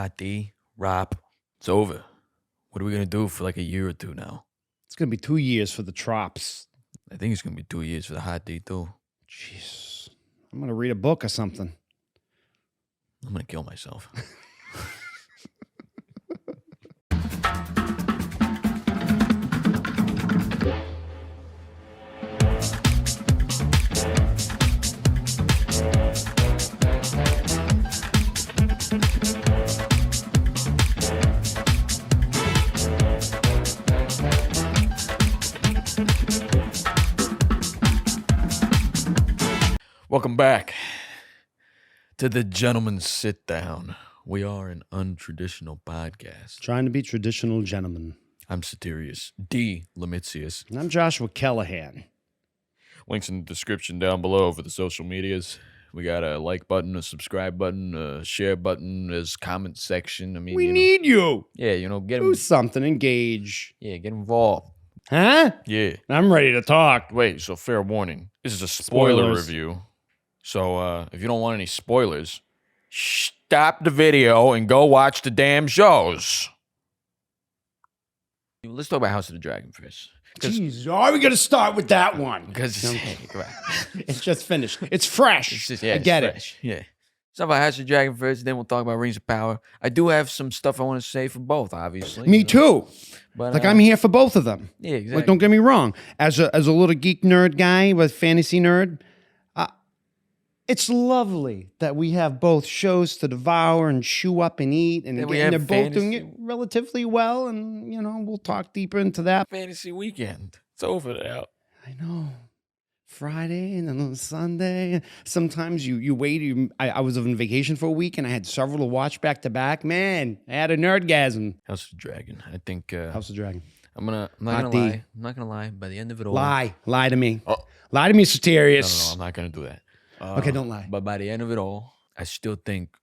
Hot D, Rob, it's over. What are we going to do for like a year or two now? It's going to be 2 years for the Trops. I think it's going to be 2 years for the Hot D too. Jeez. I'm going to read a book or something. I'm going to kill myself. Welcome back to the Gentleman's Sit Down. We are an untraditional podcast. Trying to be traditional gentlemen. I'm Satirius D. Lemitius. And I'm Joshua Callahan. Links in the description down below for the social medias. We got a like button, a subscribe button, a share button, there's comment section. I mean, We need you. Yeah, get Do something. Engage. Yeah, get involved. Huh? Yeah. I'm ready to talk. Wait, so fair warning. This is a spoiler Spoilers. review. So if you don't want any spoilers, stop the video and go watch the damn shows. Let's talk about House of the Dragon first. Jeez, are we going to start with that one? Because It's just finished. It's fresh. I get it. Yeah. Let's talk about House of the Dragon first, then we'll talk about Rings of Power. I do have some stuff I want to say for both, obviously. Me too. But, Like I'm here for both of them. Yeah, exactly. Like, don't get me wrong. As a little geek nerd guy, with fantasy nerd, it's lovely that we have both shows to devour and chew up and eat, and they're both doing it relatively well. And we'll talk deeper into that. Fantasy weekend. It's over now. I know. Friday and then Sunday. Sometimes you wait. I was on vacation for a week and I had several to watch back to back. Man, I had a nerdgasm. House of the Dragon. I think House of Dragon. I'm not gonna lie. I'm not gonna lie. By the end of it all, Lie to me. Oh. Lie to me, Satirius. No, I'm not gonna do that. Okay, don't lie. But by the end of it all, I still think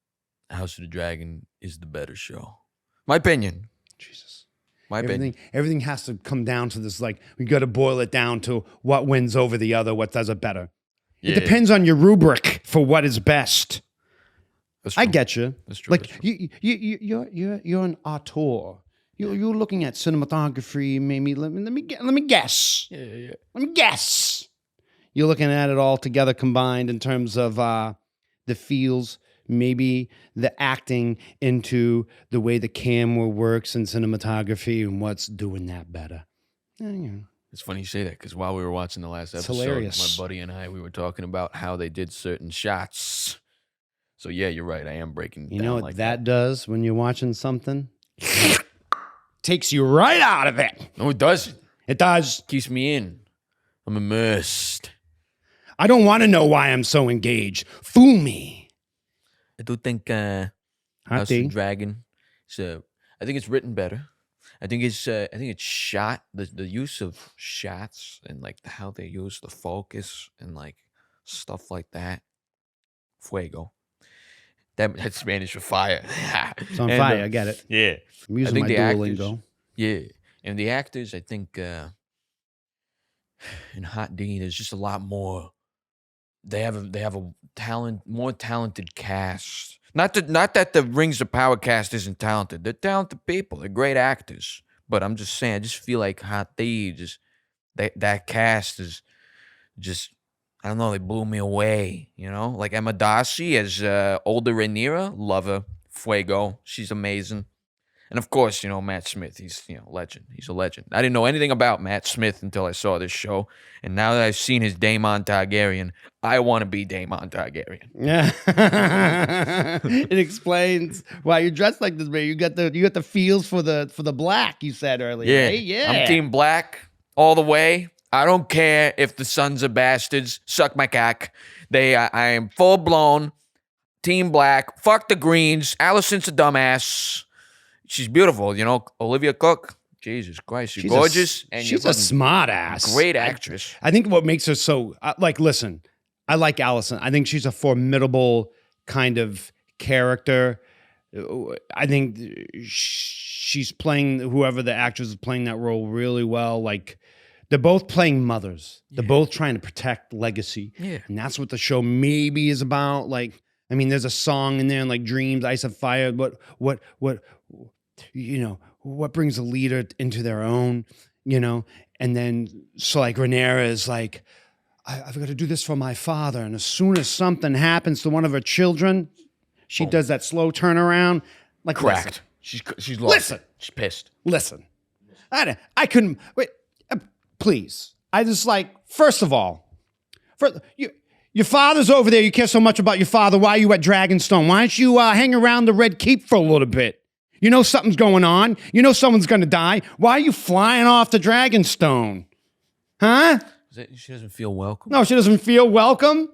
House of the Dragon is the better show. My opinion. Jesus. My opinion. Everything has to come down to this. Like, we got to boil it down to what wins over the other, what does it better. Yeah. It depends on your rubric for what is best. That's true. I get you. That's true. Like, that's true. you're an auteur. You're looking at cinematography. Maybe let me guess. Yeah. Let me guess. You're looking at it all together combined in terms of the feels, maybe the acting into the way the camera works in cinematography and what's doing that better. It's funny you say that because while we were watching the last episode, hilarious. my buddy and I, we were talking about how they did certain shots. So yeah, you're right. I am breaking it down. You know what like that does when you're watching something? Takes you right out of it. No, it doesn't. It does. Keeps me in. I'm immersed. I don't want to know why I'm so engaged. Fool me. I do think House of the Dragon. I think it's written better. I think it's shot. The use of shots and like how they use the focus and like stuff like that. Fuego. That's Spanish for fire. It's on fire. I get it. Yeah. I'm using I think my the Duolingo. actors, yeah, and the actors. I think in Hot D, there's just a lot more. They have a more talented cast. Not that the Rings of Power cast isn't talented. They're talented people. They're great actors. But I'm just saying, I just feel like Hot D, that cast is just, I don't know, they blew me away. Like Emma Darcy as older Rhaenyra, love her. Fuego, she's amazing. And of course, Matt Smith, he's legend. He's a legend. I didn't know anything about Matt Smith until I saw this show. And now that I've seen his Daemon Targaryen, I want to be Daemon Targaryen. Yeah. It explains why you're dressed like this, man. You got the feels for the black, you said earlier. Yeah. Right? Yeah. I'm Team Black all the way. I don't care if the sons are bastards. Suck my cock. I am full blown Team Black. Fuck the Greens. Allison's a dumbass. She's beautiful, Olivia Cook. Jesus Christ, she's gorgeous. And she's a smart ass. Great actress. I think what makes her so, listen, I like Allison. I think she's a formidable kind of character. I think she's playing, whoever the actress is playing that role really well. Like, they're both playing mothers. They're both trying to protect legacy. Yeah. And that's what the show maybe is about. Like, I mean, there's a song in there, like Dreams, Ice of Fire. What brings a leader into their own, And then, so like Rhaenyra is like, I've got to do this for my father. And as soon as something happens to one of her children, she does that slow turnaround. Like, Cracked. She's lost. Listen. She's pissed. Listen. I couldn't, wait, please. I just like, first of all, your father's over there. You care so much about your father. Why are you at Dragonstone? Why don't you hang around the Red Keep for a little bit? You know something's going on. You know someone's going to die. Why are you flying off to Dragonstone? Huh? She doesn't feel welcome. No, she doesn't feel welcome.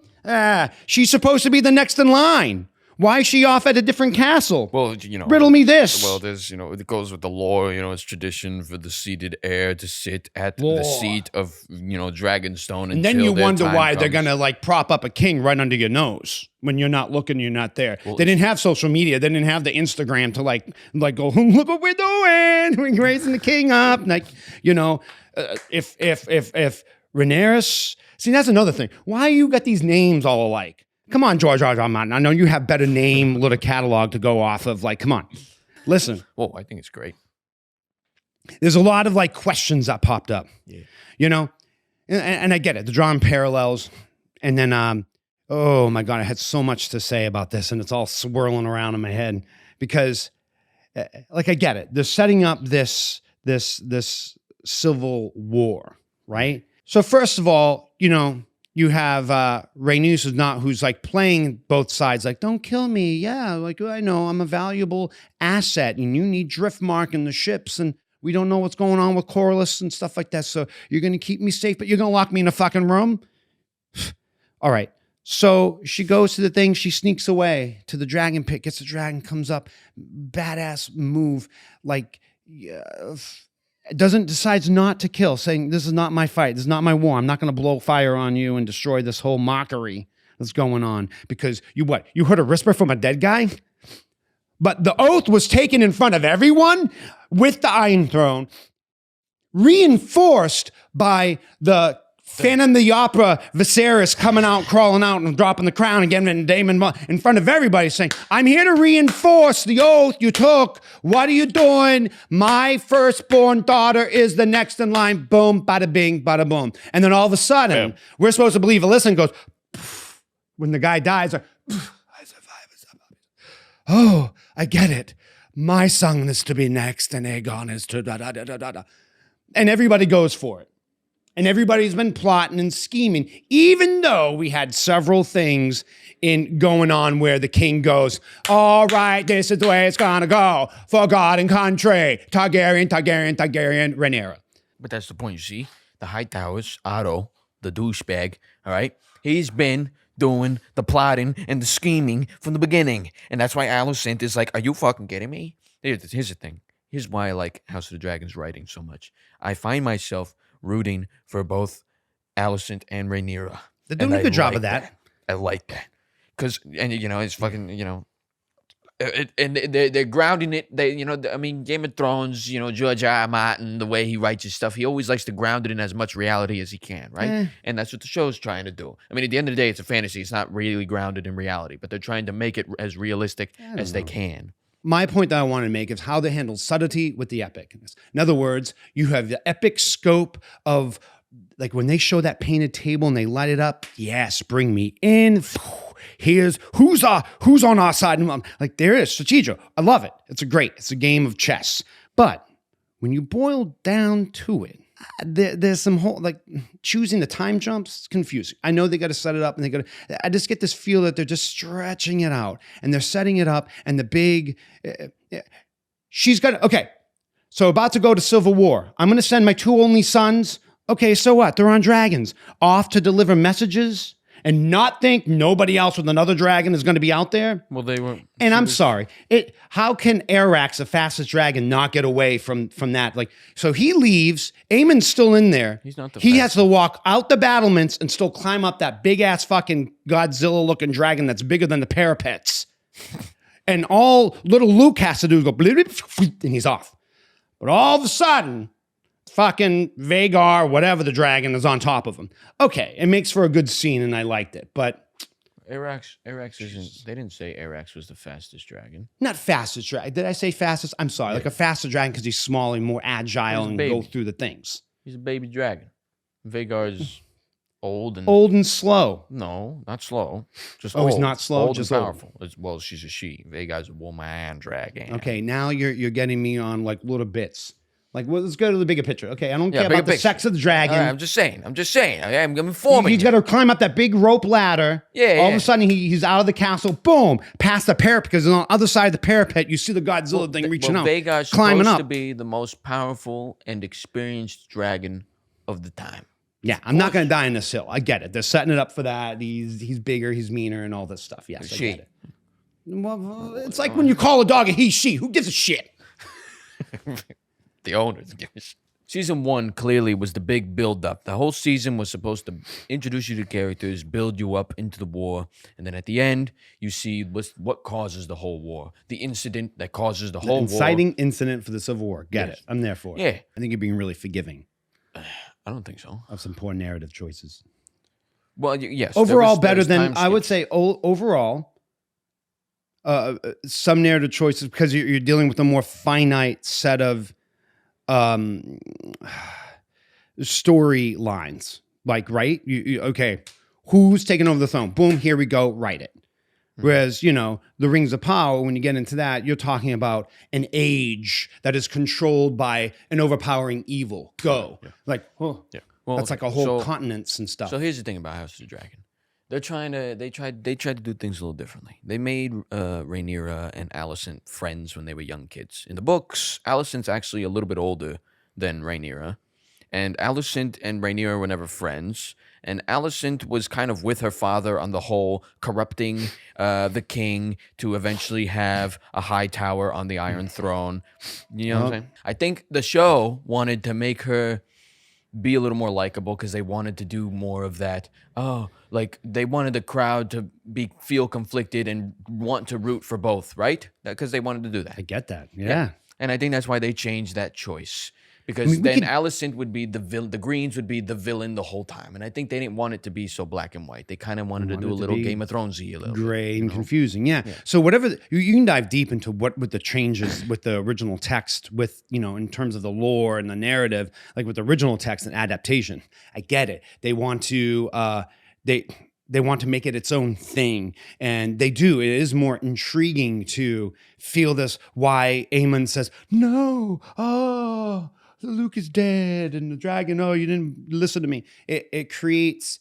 She's supposed to be the next in line. Why is she off at a different castle? Well, riddle me this. Well, there's, it goes with the lore. It's tradition for the seated heir to sit at the seat of, Dragonstone. And then you wonder why they're gonna like prop up a king right under your nose when you're not looking, you're not there. Well, they didn't have social media. They didn't have the Instagram to like go, look what we're doing. We're raising the king up. Like, if Rhaenyra, see, that's another thing. Why you got these names all alike? Come on, George R. R. Martin. I know you have better name, little catalog to go off of. Like, come on. Listen. Well, I think it's great. There's a lot of like questions that popped up. Yeah. And I get it. The drawing parallels. And then, oh my God, I had so much to say about this, and it's all swirling around in my head because, like, I get it. They're setting up this civil war, right? So first of all, you have Rhaenys who's like playing both sides, like, don't kill me. Yeah, like, I know I'm a valuable asset and you need Driftmark and the ships and we don't know what's going on with Corlys and stuff like that. So you're going to keep me safe, but you're going to lock me in a fucking room? All right. So she goes to the thing. She sneaks away to the dragon pit, gets the dragon, comes up, badass move. Like, decides not to kill, saying, this is not my fight. This is not my war. I'm not going to blow fire on you and destroy this whole mockery that's going on because you heard a whisper from a dead guy? But the oath was taken in front of everyone with the Iron Throne, reinforced by the Phantom of the Opera Viserys coming out, crawling out and dropping the crown again and Daemon in front of everybody saying, I'm here to reinforce the oath you took. What are you doing? My firstborn daughter is the next in line. Boom, bada bing, bada boom. And then all of a sudden, we're supposed to believe Alyssa goes, poof, when the guy dies, like, I survived. Oh, I get it. My son is to be next and Aegon is to da-da-da-da-da. And everybody goes for it. And everybody's been plotting and scheming, even though we had several things going on where the king goes, all right, this is the way it's gonna go. For God and country, Targaryen, Rhaenyra. But that's the point, you see? The High Towers, Otto, the douchebag, all right? He's been doing the plotting and the scheming from the beginning. And that's why Alicent is like, are you fucking kidding me? Here's the thing. Here's why I like House of the Dragon's writing so much. I find myself rooting for both Alicent and Rhaenyra. They're doing a good job of that. I like that. Because, it's fucking, and they're grounding it. Game of Thrones, George R. R. Martin, the way he writes his stuff, he always likes to ground it in as much reality as he can, right? And that's what the show's trying to do. I mean, at the end of the day, it's a fantasy. It's not really grounded in reality, but they're trying to make it as realistic as they can. My point that I want to make is how they handle subtlety with the epic. In other words, you have the epic scope of, like, when they show that painted table and they light it up, yes, bring me in. Here's who's on our side. And I'm like, there it is, strategic. I love it. It's a game of chess. But when you boil down to it, there's some whole, like, choosing the time jumps, it's confusing. I know they got to set it up and I just get this feel that they're just stretching it out and they're setting it up and the big, okay, so about to go to Civil War. I'm going to send my two only sons. Okay, so what? They're on dragons, off to deliver messages and not think nobody else with another dragon is going to be out there. Well, they weren't. And I'm sorry. How can Arax, the fastest dragon, not get away from that? Like, so he leaves. Aemon's still in there. He's not the He has to walk out the battlements and still climb up that big ass fucking Godzilla-looking dragon that's bigger than the parapets. And all little Luke has to do is go bleep, bleep, and he's off. But all of a sudden, fucking Vagar, whatever the dragon, is on top of him. Okay, it makes for a good scene, and I liked it. But Arax isn't. They didn't say Arax was the fastest dragon. Not fastest dragon. Did I say fastest? I'm sorry. Like a faster dragon because he's smaller, more agile, and go through the things. He's a baby dragon. Vagar's old and slow. No, not slow. Just he's not slow. Old just and powerful. Well, she's a she. Vagar's a woman dragon. Okay, now you're getting me on like little bits. Like, well, let's go to the bigger picture. Okay, I don't care about the sex of the dragon. I'm just saying. I'm informing you. He's got to climb up that big rope ladder. Yeah. All of a sudden, he's out of the castle. Boom, past the parapet. Because on the other side of the parapet, you see the Godzilla thing reaching out, Vagar's climbing supposed up. to be the most powerful and experienced dragon of the time. Yeah, I'm not going to die on this hill. I get it. They're setting it up for that. He's bigger, he's meaner, and all this stuff. Yes, I get it. Well, it's like when you call a dog a he, she. Who gives a shit? The owners give a shit. Season 1 clearly was the big build-up. The whole season was supposed to introduce you to characters, build you up into the war, and then at the end, you see what causes the whole war. The incident that causes the whole war. Inciting incident for the Civil War. Get it. I'm there for it. Yeah. I think you're being really forgiving. I don't think so. Of some poor narrative choices. Well, yes. Overall, better than, I would say, overall, some narrative choices, because you're dealing with a more finite set of storylines. Like, right? Okay, who's taking over the throne? Boom, here we go, write it. Whereas, the Rings of Power, when you get into that, you're talking about an age that is controlled by an overpowering evil. Go. Yeah. Like, well, that's like a whole continents and stuff. So here's the thing about House of the Dragon. They tried to do things a little differently. They made Rhaenyra and Alicent friends when they were young kids. In the books, Alicent's actually a little bit older than Rhaenyra. And Alicent and Rhaenyra were never friends. And Alicent was kind of with her father on the whole corrupting the king to eventually have a high tower on the Iron Throne. You know what I'm saying? I think the show wanted to make her be a little more likable because they wanted to do more of that. Like they wanted the crowd to feel conflicted and want to root for both, right? Because they wanted to do that. I get that. Yeah. And I think that's why they changed that choice. Because then Alicent would be the villain, the Greens would be the villain the whole time. And I think they didn't want it to be so black and white. They kind of wanted to do a little Game of Thrones-y a little gray and confusing. Yeah. So whatever, you can dive deep into what with the changes with the original text, with, in terms of the lore and the narrative, like with the original text and adaptation. I get it. They want to, they want to make it its own thing. And they do. It is more intriguing to feel this, why Aemon says, no, Luke is dead, and the dragon, you didn't listen to me. It creates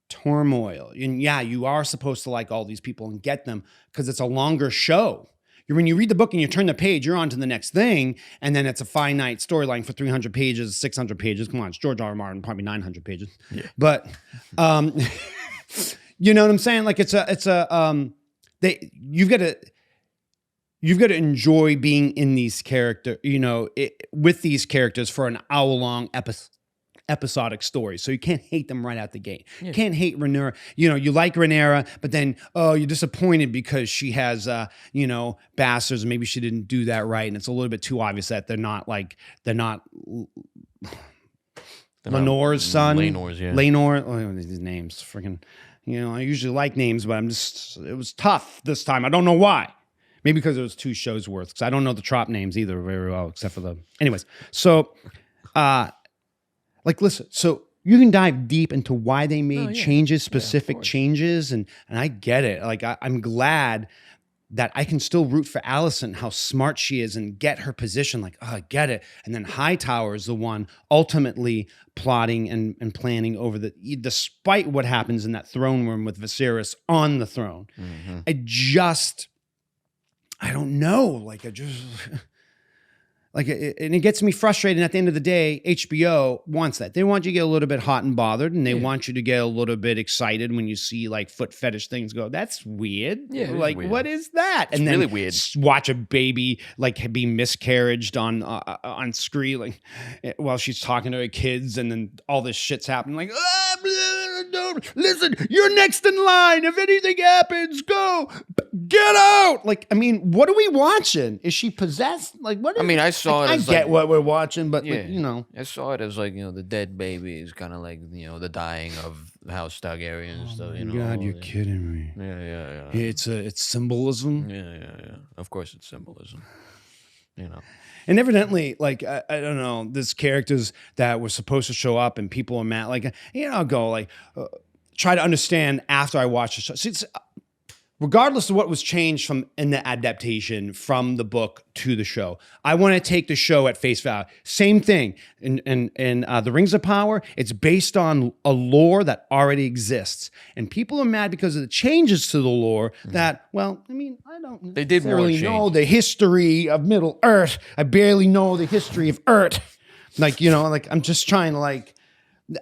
turmoil. And yeah, you are supposed to like all these people and get them because it's a longer show. When you read the book and you turn the page, you're on to the next thing, and then it's a finite storyline for 300 pages, 600 pages. Come on, it's George R. R. Martin, probably 900 pages. Yeah. But, you know what I'm saying? Like you've got to enjoy being in these characters, with these characters for an hour-long episodic story. So you can't hate them right out the gate. Yeah. You can't hate Rhaenyra. You like Rhaenyra, but then, you're disappointed because she has, bastards, and maybe she didn't do that right. And it's a little bit too obvious that they're not Lenore's son. Laenor's, yeah. Laenor. These names, freaking, I usually like names, but it was tough this time. I don't know why. Maybe because it was 2 shows worth, because I don't know the trop names either very well, except for anyways. So, listen, so you can dive deep into why they made changes, specific changes, and I get it. Like, I'm glad that I can still root for Alicent, how smart she is, and get her position. Like, I get it. And then Hightower is the one ultimately plotting and planning over despite what happens in that throne room with Viserys on the throne. Mm-hmm. I don't know. And it gets me frustrated. And at the end of the day, HBO wants that. They want you to get a little bit hot and bothered, and they want you to get a little bit excited when you see foot fetish things go, that's weird. Yeah, weird. What is that? It's really weird. Watch a baby be miscarriaged on screen while she's talking to her kids, and then all this shit's happening. listen, you're next in line. If anything happens, go. Get out. Like, I mean, what are we watching? Is she possessed? Like, what? I mean, I saw it I as get like, what we're watching, but yeah, like, you know. I saw it as like, the dead baby is kind of like, the dying of House Targaryen and stuff, God, you're yeah. kidding me. Yeah. It's symbolism. Yeah. Of course it's symbolism. And evidently, like, I don't know, there's characters that were supposed to show up and people are mad. Like, I'll go, like, try to understand after I watch the show. See, regardless of what was changed from in the adaptation from the book to the show, I want to take the show at face value. Same thing in The Rings of Power. It's based on a lore that already exists, and people are mad because of the changes to the lore. That, well, I mean, I don't They did more necessarily change. know the history of Middle Earth. I barely know the history of Earth. Like, like I'm just trying to, like,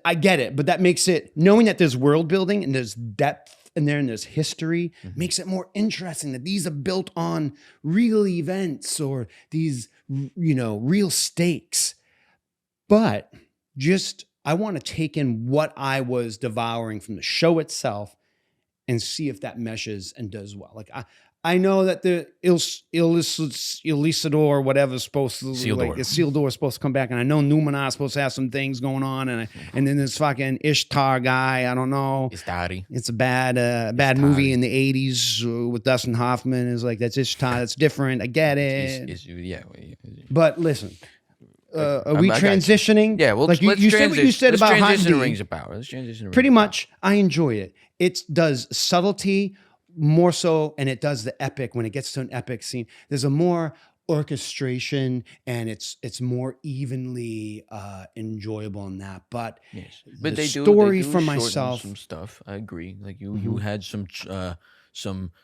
I get it, but that makes it, knowing that there's world building and there's depth and there's history, makes it more interesting that these are built on real events or these, real stakes. But just, I want to take in what I was devouring from the show itself and see if that meshes and does well. Like, I know that the Illucidor or whatever is supposed to, Isildur is supposed to come back, and I know Numenor is supposed to have some things going on, and then this fucking Ishtar guy, I don't know. Istari. It's a bad movie in the 80s with Dustin Hoffman. Is like, that's Ishtar, that's different. I get it. But listen, are we transitioning? Yeah, well, like you said what you said about Hot transition to D. Rings of Power. Let's transition to Pretty Rings of much, I enjoy it. It does subtlety more so, and it does the epic. When it gets to an epic scene, there's a more orchestration, and it's more evenly enjoyable in that. But yes, but the they story do for shorten myself, some stuff. I agree. Like you had some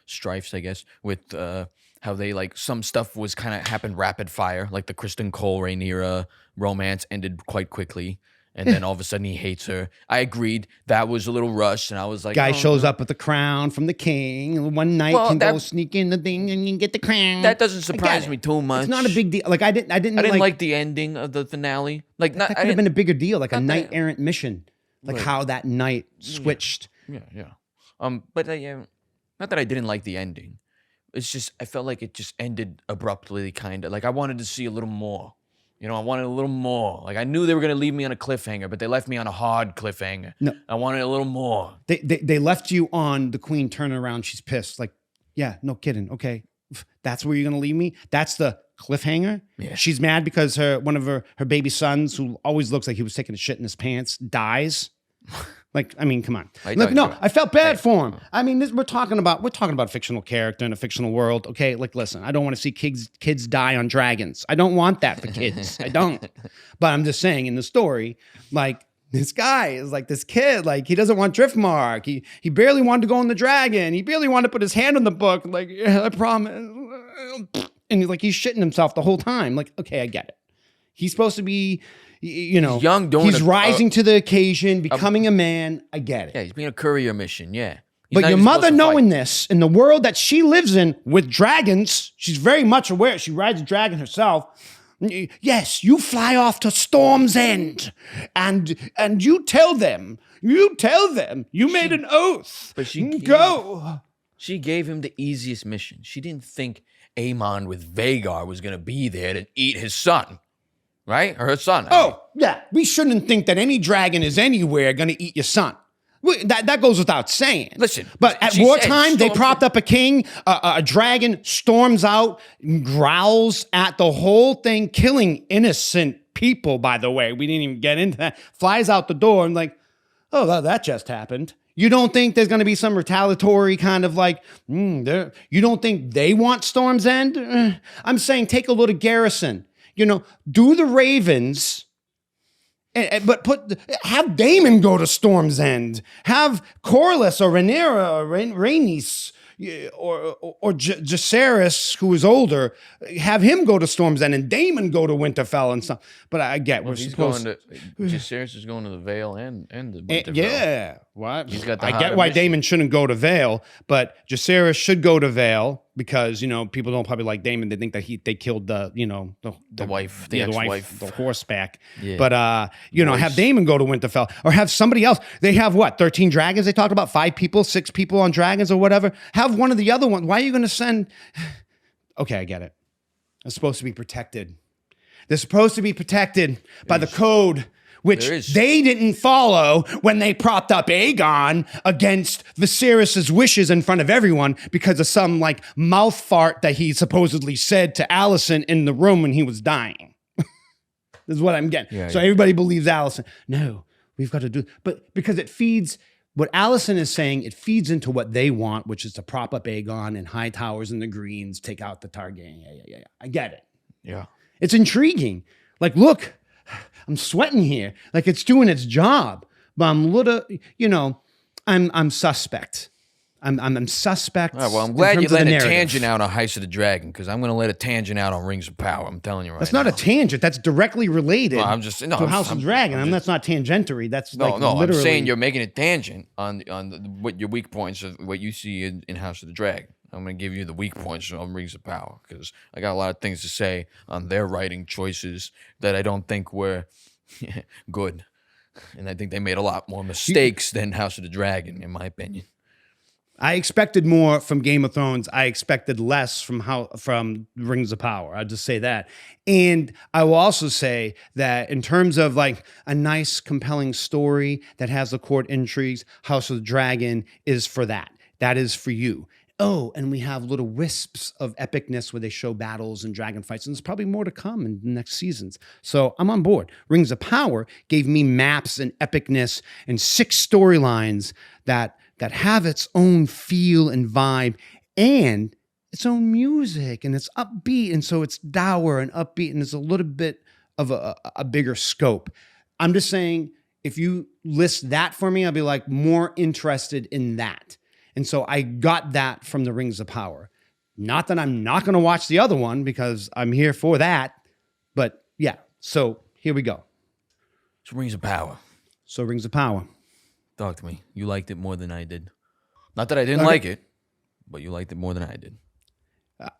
strifes, I guess, with how they, like, some stuff was kind of happened rapid fire, like the Kristen Cole Rhaenyra romance ended quite quickly. And then all of a sudden he hates her. I agreed. That was a little rushed. And I was like, guy shows up with the crown from the king. One night go sneak in the thing and you get the crown. That doesn't surprise me too much. It's not a big deal. Like, I didn't like the ending of the finale. Like, that could have been a bigger deal, like a knight errant mission. Like, right. how that knight switched. Yeah. But not that I didn't like the ending. It's just, I felt like it just ended abruptly, kind of. Like, I wanted to see a little more. I wanted a little more. Like, I knew they were going to leave me on a cliffhanger, but they left me on a hard cliffhanger. No. I wanted a little more. They left you on the queen turning around. She's pissed. Like, yeah, no kidding. Okay. That's where you're going to leave me? That's the cliffhanger? Yeah. She's mad because one of her baby sons, who always looks like he was taking a shit in his pants, dies. Like, I mean, come on. Look, no, I felt bad for him. I mean, we're talking about a fictional character in a fictional world. Okay, like, listen, I don't want to see kids die on dragons. I don't want that for kids. I don't. But I'm just saying, in the story, like, this guy is like this kid. Like, he doesn't want Driftmark. He barely wanted to go on the dragon. He barely wanted to put his hand on the book. Like, yeah, I promise. And he's shitting himself the whole time. Like, okay, I get it. He's supposed to be, he's young, he's rising to the occasion, becoming a man. I get it. Yeah, he's being a courier mission. Yeah. But your mother knowing this, in the world that she lives in with dragons, she's very much aware. She rides a dragon herself. Yes, you fly off to Storm's End, and you tell them, you made an oath. But she gave him the easiest mission. She didn't think Aemon with Vhagar was going to be there to eat his son. Right? Or her son. Yeah. We shouldn't think that any dragon is anywhere going to eat your son. That goes without saying. Listen. But at wartime, they propped up a king. A dragon storms out, growls at the whole thing, killing innocent people, by the way. We didn't even get into that. Flies out the door and like, oh, that just happened. You don't think there's going to be some retaliatory kind of like, you don't think they want Storm's End? I'm saying take a look at Garrison. Do the Ravens, but have Daemon go to Storm's End. Have Corlys or Rhaenyra or Rhaenys or Jacaerys, who is older, have him go to Storm's End and Daemon go to Winterfell and stuff. But I get Jacaerys is going to the Vale and the Winterfell. Yeah. what? He's got the I get harder why mission. Daemon shouldn't go to Vale, but Jacaerys should go to Vale because, people don't probably like Daemon. They think that they killed the wife, the yeah, ex-wife. the horseback. Yeah. But, have Daemon go to Winterfell or have somebody else. They have 13 dragons? They talked about 5 people, 6 people on dragons or whatever. Have one of the other ones. Why are you going to send... Okay, I get it. They're supposed to be protected. They're supposed to be protected by the code, which they didn't follow when they propped up Aegon against Viserys' wishes in front of everyone because of some mouth fart that he supposedly said to Alicent in the room when he was dying. This is what I'm getting. Yeah, so everybody believes Alicent. No, we've got to do, but because it feeds what Alicent is saying, it feeds into what they want, which is to prop up Aegon and high towers and the Greens, take out the Targaryen. Yeah. I get it. Yeah. It's intriguing. Look, I'm sweating here. It's doing its job. But I'm little, I'm suspect. I'm suspect. All right, well, I'm glad you let a tangent out on Heist of the Dragon because I'm going to let a tangent out on Rings of Power. I'm telling you right now. That's not a tangent. That's directly related to House of Dragon. That's not tangentiary. That's literally. I'm saying you're making a tangent on what your weak points of what you see in House of the Dragon. I'm going to give you the weak points on Rings of Power because I got a lot of things to say on their writing choices that I don't think were good. And I think they made a lot more mistakes than House of the Dragon, in my opinion. I expected more from Game of Thrones. I expected less from Rings of Power. I'll just say that. And I will also say that in terms of a nice, compelling story that has the court intrigues, House of the Dragon is for that. That is for you. Oh, and we have little wisps of epicness where they show battles and dragon fights, and there's probably more to come in the next seasons. So I'm on board. Rings of Power gave me maps and epicness and 6 storylines that have its own feel and vibe and its own music, and it's upbeat, and so it's dour and upbeat, and it's a little bit of a bigger scope. I'm just saying, if you list that for me, I'll be more interested in that. And so I got that from the Rings of Power. Not that I'm not going to watch the other one because I'm here for that. But yeah, so here we go. It's Rings of Power. So Rings of Power. Talk to me. You liked it more than I did. Not that I didn't like it, but you liked it more than I did.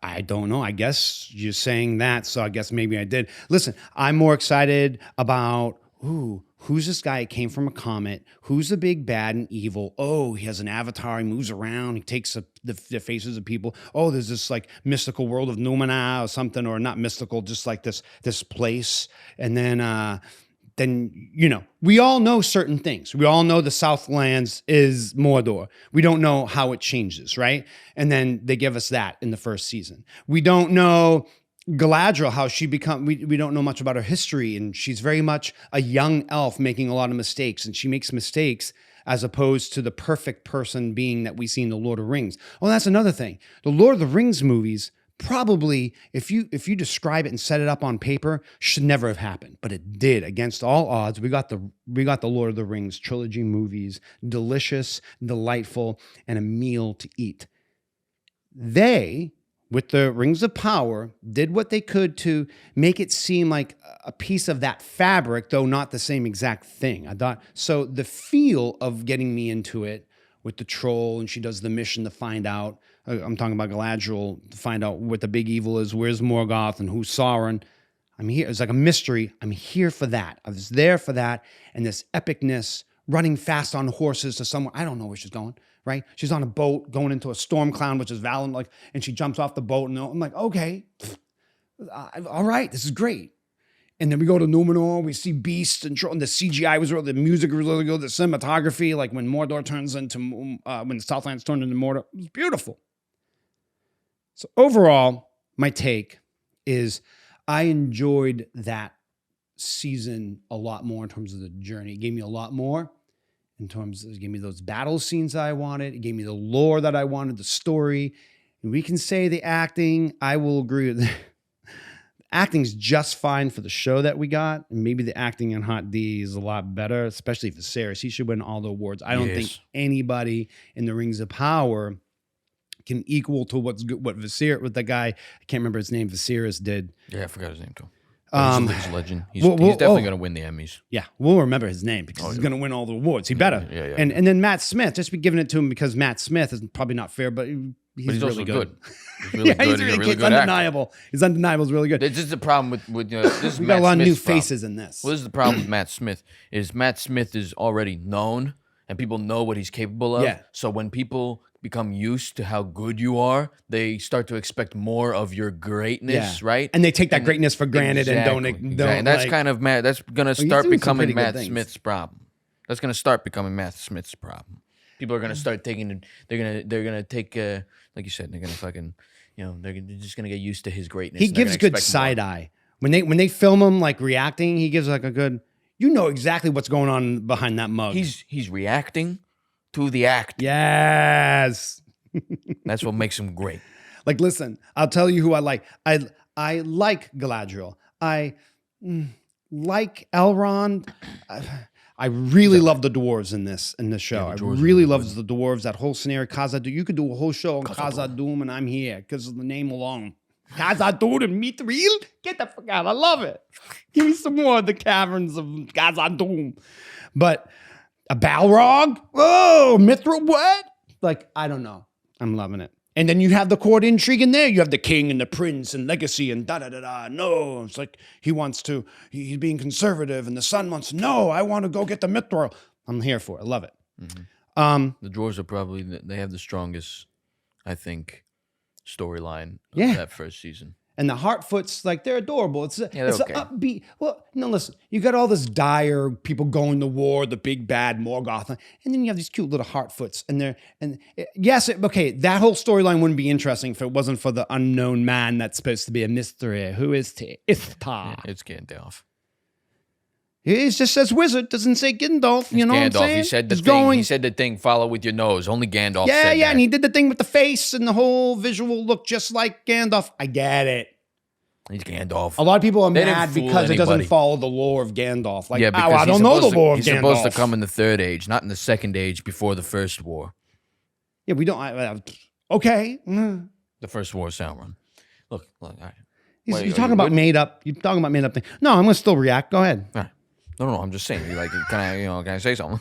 I don't know. I guess you're saying that, so I guess maybe I did. Listen, I'm more excited about, who's this guy? He came from a comet. Who's the big bad and evil? Oh, he has an avatar. He moves around. He takes the faces of people. Oh, there's this mystical world of Numina or something, or not mystical, just this place. And then we all know certain things. We all know the Southlands is Mordor. We don't know how it changes, right? And then they give us that in the first season. We don't know Galadriel, how she we don't know much about her history, and she's very much a young elf making a lot of mistakes, and she makes mistakes as opposed to the perfect person being that we see in the Lord of the Rings. Oh, that's another thing. The Lord of the Rings movies, probably, if you describe it and set it up on paper, should never have happened, but it did. Against all odds, we got the Lord of the Rings trilogy movies, delicious, delightful, and a meal to eat. They, with the Rings of Power, did what they could to make it seem like a piece of that fabric, though not the same exact thing. I thought so. The feel of getting me into it with the troll, and she does the mission to find out. I'm talking about Galadriel, to find out what the big evil is, where's Morgoth, and who's Sauron. I'm here. It's like a mystery. I'm here for that. I was there for that. And this epicness, running fast on horses to somewhere. I don't know where she's going, right? She's on a boat going into a storm cloud, which is Valen, and she jumps off the boat. And I'm like, okay, all right, this is great. And then we go to Numenor, we see beasts, and the CGI was really, the music was really good, the cinematography, like when Mordor turns into, when the Southlands turned into Mordor, it was beautiful. So overall, my take is I enjoyed that season a lot more in terms of the journey. It gave me a lot more in terms of, it gave me those battle scenes that I wanted. It gave me the lore that I wanted, the story. And we can say the acting, I will agree with that. Acting's just fine for the show that we got. And maybe the acting in Hot D is a lot better, especially for Viserys. He should win all the awards. I don't think anybody in the Rings of Power can equal to what's good, what the guy, I can't remember his name, Viserys did. Yeah, I forgot his name too. He's a legend. He's well, definitely going to win the Emmys. Yeah, we'll remember his name because he's going to win all the awards. He better. Yeah. And then Matt Smith, just be giving it to him because Matt Smith is probably not fair, but he's But he's really also good. He's really good. He's He's a really it's good actor. undeniable. He's undeniable. He's really good. This is the problem with this is We Matt got a lot of new Smith's problem. faces in this. Well, this is the problem with Matt Smith. Matt Smith is already known, and people know what he's capable of. Yeah. So when people become used to how good you are, they start to expect more of your greatness, right? And they take that greatness for granted and don't. And that's kind of Matt. That's gonna start doing some becoming pretty good Matt things. Smith's problem. That's gonna start becoming Matt Smith's problem. People are gonna start taking. They're gonna take. Like you said, they're gonna fucking. They're just gonna get used to his greatness. He and they're gives gonna good expect more. side eye when they film him like reacting. He gives like a good. You know exactly what's going on behind that mug. He's reacting to the act. Yes. That's what makes him great. Like, listen, I'll tell you who I like. I like Galadriel. I like Elrond. I really love the dwarves in this show. I really love the dwarves. That whole scenario, Khazad-dûm. You could do a whole show on Khazad-dûm, and I'm here because of the name alone. Khazad-dûm and Mithril? Get the fuck out! I love it. Give me some more of the caverns of Khazad-dûm. But a Balrog? Oh, Mithril? What? Like, I don't know. I'm loving it. And then you have the court intrigue in there. You have the king and the prince and legacy and da-da-da-da. No, it's like he's being conservative and the son wants, no, I want to go get the Mithril. I'm here for it. I love it. The dwarves are probably, they have the strongest, I think, storyline of that first season. And the Hartfoots, like, they're adorable. It's they're it's okay. an upbeat. Well, no, listen. You got all this dire people going to war, the big bad Morgoth, and then you have these cute little Hartfoots, okay, that whole storyline wouldn't be interesting if it wasn't for the unknown man that's supposed to be a mystery. Who is Ithtar? Yeah, it's Gandalf. It just says wizard, doesn't say Gandalf. You know Gandalf. what I'm saying? He said the He's thing. He said the thing. Follow with your nose. Only Gandalf. Yeah, said that. and he did the thing with the face and the whole visual look just like Gandalf. I get it. He's Gandalf. A lot of people are They didn't mad fool because it doesn't anybody. follow the lore of Gandalf. Like, Yeah, because I don't know the lore of he's Gandalf. supposed to come in the third age, not in the second age before the first war. Yeah, we don't. Okay. The first war of Sauron. Look. All right. You're talking about made up. You're talking about made up thing. No, I'm gonna still react. Go ahead. All right. No. I'm just saying. Like, can I say something?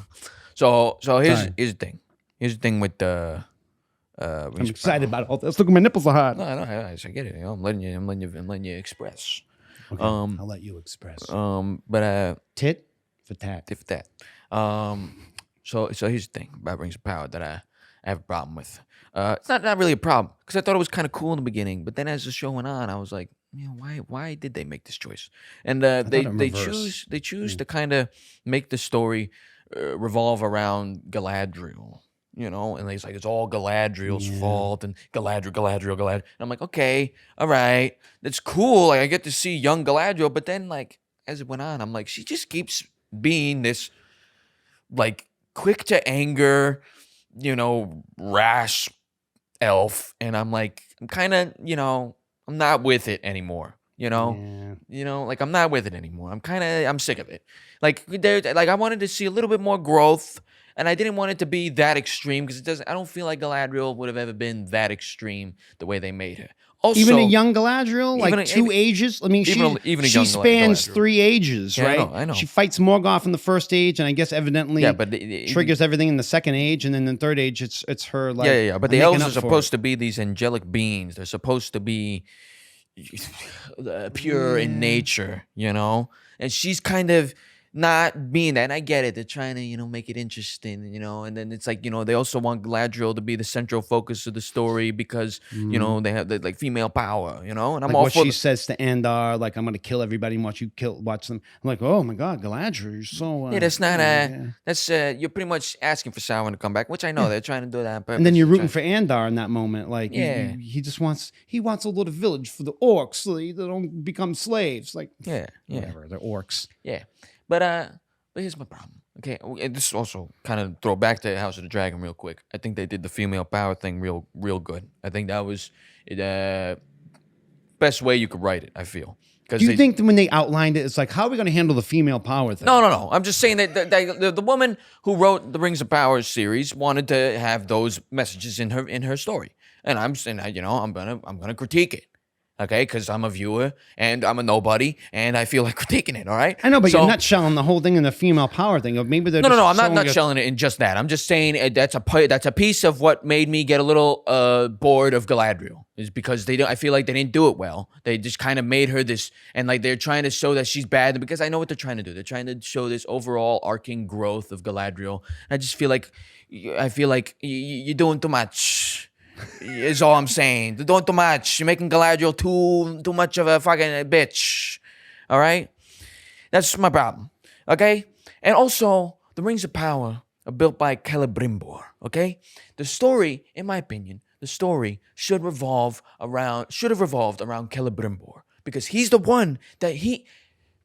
So here's the thing. Here's the thing with the. I'm excited about all this. Look at my nipples are hot. No, I get it. I'm letting you express. Okay, I'll let you express. But Tit for tat. if that. So here's the thing about Rings of Power that I have a problem with. It's not really a problem because I thought it was kind of cool in the beginning, but then as the show went on, I was like, why did they make this choice? And they choose to kind of make the story revolve around Galadriel. And he's like, it's all Galadriel's fault, and Galadriel. And I'm like, okay, all right, that's cool. Like, I get to see young Galadriel, but then, like, as it went on, I'm like, she just keeps being this, like, quick to anger, rash elf, and I'm like, I'm kind of, I'm not with it anymore. Like, I'm not with it anymore. I'm sick of it. Like, I wanted to see a little bit more growth. And I didn't want it to be that extreme because I don't feel like Galadriel would have ever been that extreme the way they made her. Also, Even a young Galadriel, like two ages. I mean, she young spans Galadriel. 3 ages, Yeah, right? I know. She fights Morgoth in the first age, and I guess evidently triggers everything in the second age, and then in the third age, it's her like. Yeah. But I'm the elves making are up for supposed it. to be these angelic beings. They're supposed to be pure in nature, And she's kind of not being that. And I get it. They're trying to, make it interesting, and then it's like, they also want Galadriel to be the central focus of the story because, they have the, like, female power, and I'm Like all what for she says to Andar, like, I'm going to kill everybody and watch them. I'm like, oh my God, Galadriel, you're so. yeah, that's not that's you're pretty much asking for Sauron to come back, which I know they're trying to do that on purpose. And then you're rooting for Andar in that moment. Like, Yeah. he just wants a little village for the orcs so they don't become slaves. Like, yeah. whatever, they're orcs. Yeah, but here's my problem. Okay, this also kind of throw back to House of the Dragon real quick. I think they did the female power thing real good. I think that was best way you could write it. I feel. Do you think that when they outlined it, it's like, how are we going to handle the female power thing? No. I'm just saying that the woman who wrote the Rings of Power series wanted to have those messages in her story, and I'm saying, I'm gonna critique it. okay? Because I'm a viewer and I'm a nobody, and I feel like critiquing it. All right. I know, but So- you're not shelling the whole thing in the female power thing. Of maybe they're No, just I'm not showing us- shelling it in just that. I'm just saying that's a piece of what made me get a little bored of Galadriel, is because I feel like they didn't do it well. They just kind of made her this, and like they're trying to show that she's bad, because I know what they're trying to do. They're trying to show this overall arcing growth of Galadriel. I just feel like you're doing too much. Is all I'm saying. You're doing too much. You're making Galadriel too much of a fucking bitch. All right? That's my problem. Okay? And also, the Rings of Power are built by Celebrimbor. Okay? The story, in my opinion, should have revolved around Celebrimbor, because he's the one that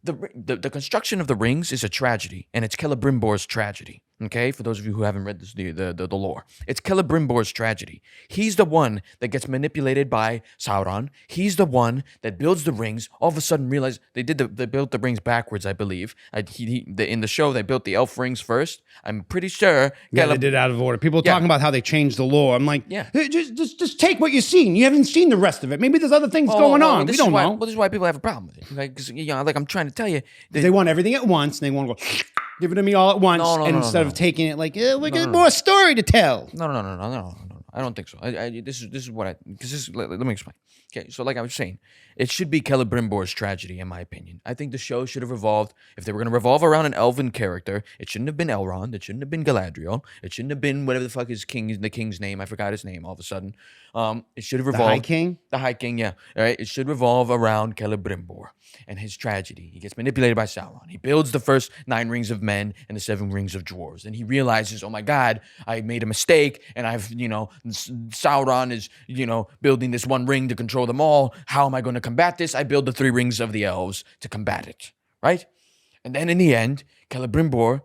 the construction of the rings is a tragedy, and it's Celebrimbor's tragedy. Okay, for those of you who haven't read this, the lore, it's Celebrimbor's tragedy. He's the one that gets manipulated by Sauron. He's the one that builds the rings. All of a sudden, realize they built the rings backwards. I believe in the show they built the elf rings first. I'm pretty sure. Yeah, they did out of order. People are talking about how they changed the lore. I'm like, Yeah. hey, just take what you've seen. You haven't seen the rest of it. Maybe there's other things going on. We don't know. Well, this is why people have a problem with it. Like, 'cause, like I'm trying to tell you, They want everything at once, and they want to go give it to me all at once, instead of taking it like, we got more story to tell. No. I don't think so. This is what I, because let me explain. Okay, so like I was saying, it should be Celebrimbor's tragedy, in my opinion. I think the show should have revolved, if they were going to revolve around an elven character, it shouldn't have been Elrond, it shouldn't have been Galadriel, it shouldn't have been whatever the fuck the king's name. I forgot his name all of a sudden. It should have revolved. High King? The High King, yeah. All right, it should revolve around Celebrimbor and his tragedy. He gets manipulated by Sauron. He builds the first 9 rings of men and the 7 rings of dwarves. And he realizes, oh my God, I made a mistake, and Sauron is, building this one ring to control them all. How am I going to combat this? I build the 3 rings of the elves to combat it, right? And then in the end, Celebrimbor,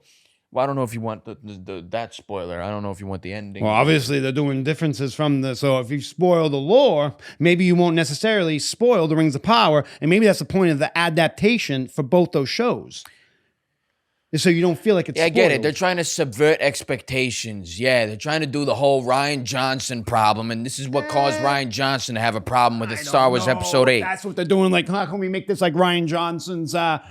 well, I don't know if you want that spoiler. I don't know if you want the ending. Well, obviously they're doing differences from so if you spoil the lore, maybe you won't necessarily spoil the Rings of Power, and maybe that's the point of the adaptation for both those shows. So you don't feel like it's Yeah, I get it. spoiled. They're trying to subvert expectations. Yeah, they're trying to do the whole Ryan Johnson problem, and this is what caused Ryan Johnson to have a problem with Star Wars Episode 8. That's what they're doing. Like, how can we make this like Ryan Johnson's The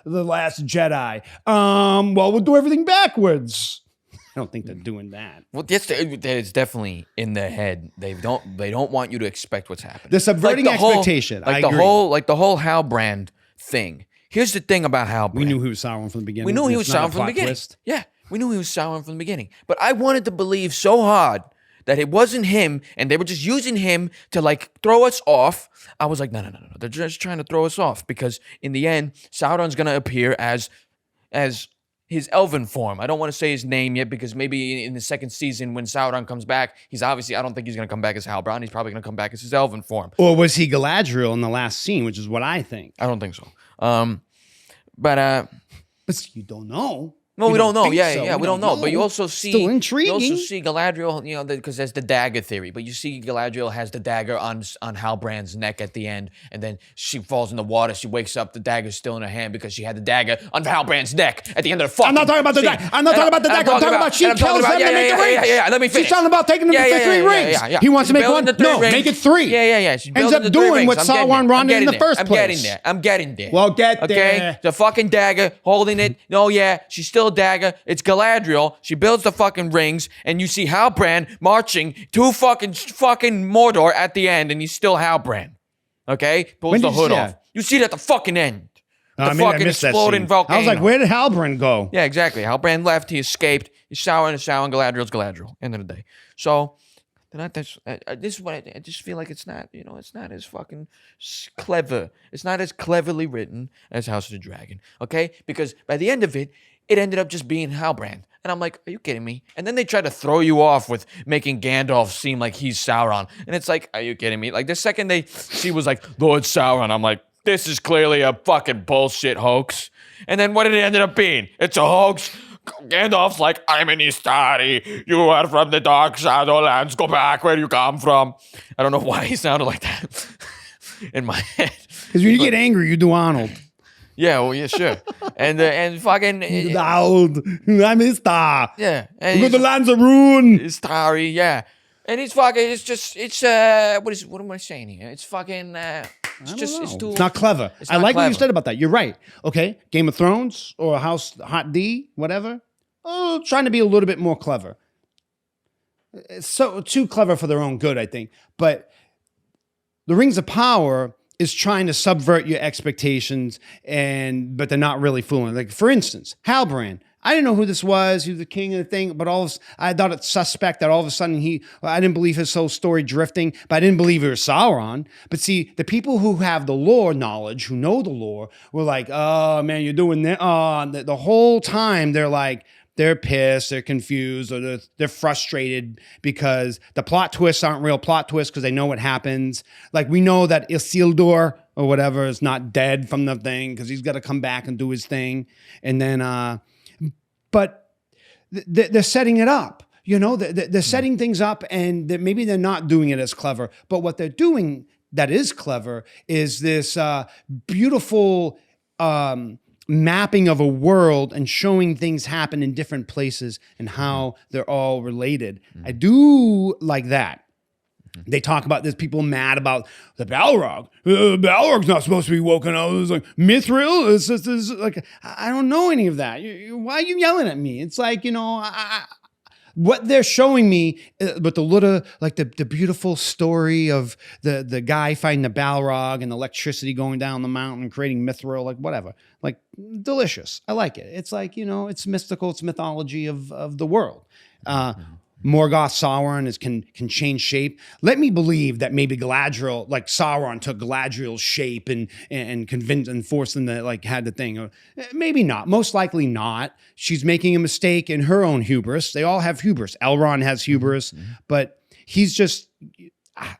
Last Jedi? Well, we'll do everything backwards. I don't think they're doing that. Well, it's definitely in their head. They don't want you to expect what's happening. They're subverting expectation. I agree. The whole Halbrand thing. Here's the thing about Halbrand. We knew he was Sauron from the beginning. We knew he was It's not a Sauron from the plot beginning. twist. Yeah, we knew he was Sauron from the beginning. But I wanted to believe so hard that it wasn't him, and they were just using him to like throw us off. I was like, no. They're just trying to throw us off, because in the end, Sauron's gonna appear as his elven form. I don't want to say his name yet, because maybe in the second season when Sauron comes back, I don't think he's gonna come back as Halbrand. He's probably gonna come back as his elven form. Or was he Galadriel in the last scene, which is what I think. I don't think so. But you don't know. No, we don't know. think Yeah, so. yeah, we don't know. But you also see, Still intriguing. You also see Galadriel, because there's the dagger theory. But you see Galadriel has the dagger on Halbrand's neck at the end, and then she falls in the water. She wakes up, the dagger's still in her hand because she had the dagger on Halbrand's neck at the end of the fucking I'm not talking about the scene. dagger. I'm not talking about the dagger. I'm talking about she kills them to make the rings. Yeah. Let me finish. She's talking about taking them to the 3 rings. Yeah. He wants to She's make one. building the 3 No, rings. make it 3. Yeah. She's Ends building up the 3 doing rings. what I'm getting Sauron there. wanted in the first place. I'm getting there. Well, get Okay, there. the fucking dagger, holding it. No, yeah, she's still a dagger. It's Galadriel. She builds the fucking rings, and you see Halbrand marching to fucking Mordor at the end, and he's still Halbrand. Okay, pulls When the did you hood see off. that? You see it at the fucking end. The I mean, I fucking missed that exploding scene. volcano. I was like, where did Halbrand go? Yeah, exactly. Halbrand left. He escaped. He's Sauron. Galadriel's Galadriel. End of the day. So. This is what I just feel like it's not as fucking clever. It's not as cleverly written as House of the Dragon, okay? Because by the end of it, it ended up just being Halbrand. And I'm like, are you kidding me? And then they try to throw you off with making Gandalf seem like he's Sauron. And it's like, are you kidding me? Like the second she was like, Lord Sauron, I'm like, this is clearly a fucking bullshit hoax. And then what did it end up being? It's a hoax. Gandalf's like, I'm an Istari. You are from the dark Shadowlands. Go back where you come from. I don't know why he sounded like that in my head. Because when you get angry, you do Arnold. Yeah, well, yeah, sure. And fucking... Loud. I'm Istar. Yeah. We're the lands of ruin. Istari, yeah. And it's fucking. It's what am I saying here? It's fucking. It's just. It's too. It's not clever. It's I not like what you clever. said about that. You're right. Okay, Game of Thrones or House Hot D, whatever. Oh, trying to be a little bit more clever. It's so too clever for their own good, I think. But the Rings of Power is trying to subvert your expectations, but they're not really fooling. Like, for instance, Halbrand. I didn't know who this was. He was the king of the thing, but I thought it's suspect that all of a sudden I didn't believe his whole story drifting, but I didn't believe it was Sauron. But see, the people who have the lore knowledge, who know the lore, were like, oh man, you're doing that. The whole time they're pissed, they're confused, or they're frustrated because the plot twists aren't real plot twists because they know what happens. Like, we know that Isildur or whatever is not dead from the thing because he's got to come back and do his thing. And then, but they're setting it up. You know, they're setting things up, and maybe they're not doing it as clever. But what they're doing that is clever is this beautiful mapping of a world and showing things happen in different places and how they're all related. I do like that. They talk about this, people mad about the Balrog. Balrog's not supposed to be woken up. It's like, Mithril? It's like, I don't know any of that. Why are you yelling at me? It's like, you know, what they're showing me, but the little, like the beautiful story of the guy fighting the Balrog and the electricity going down the mountain and creating Mithril, like whatever. Like, delicious. I like it. It's like, you know, it's mystical. It's mythology of the world. Morgoth, Sauron can change shape. Let me believe that maybe Galadriel, like Sauron took Galadriel's shape and convinced and forced them to like had the thing. Or maybe not. Most likely not. She's making a mistake in her own hubris. They all have hubris. Elrond has hubris, but he's just. I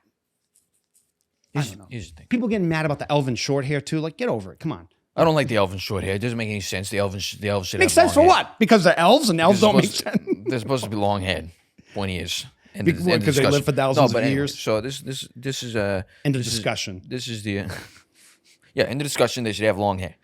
don't know. Here's the thing. People getting mad about the elven short hair too. Like, get over it. Come on. I don't like the elven short hair. It doesn't make any sense. The elves should Makes have sense for long hair. what? Because they're elves and elves don't make sense. They're supposed to be long haired, pointy ears. Because they live for thousands of years. So this is End of discussion. This is the end of discussion. They should have long hair.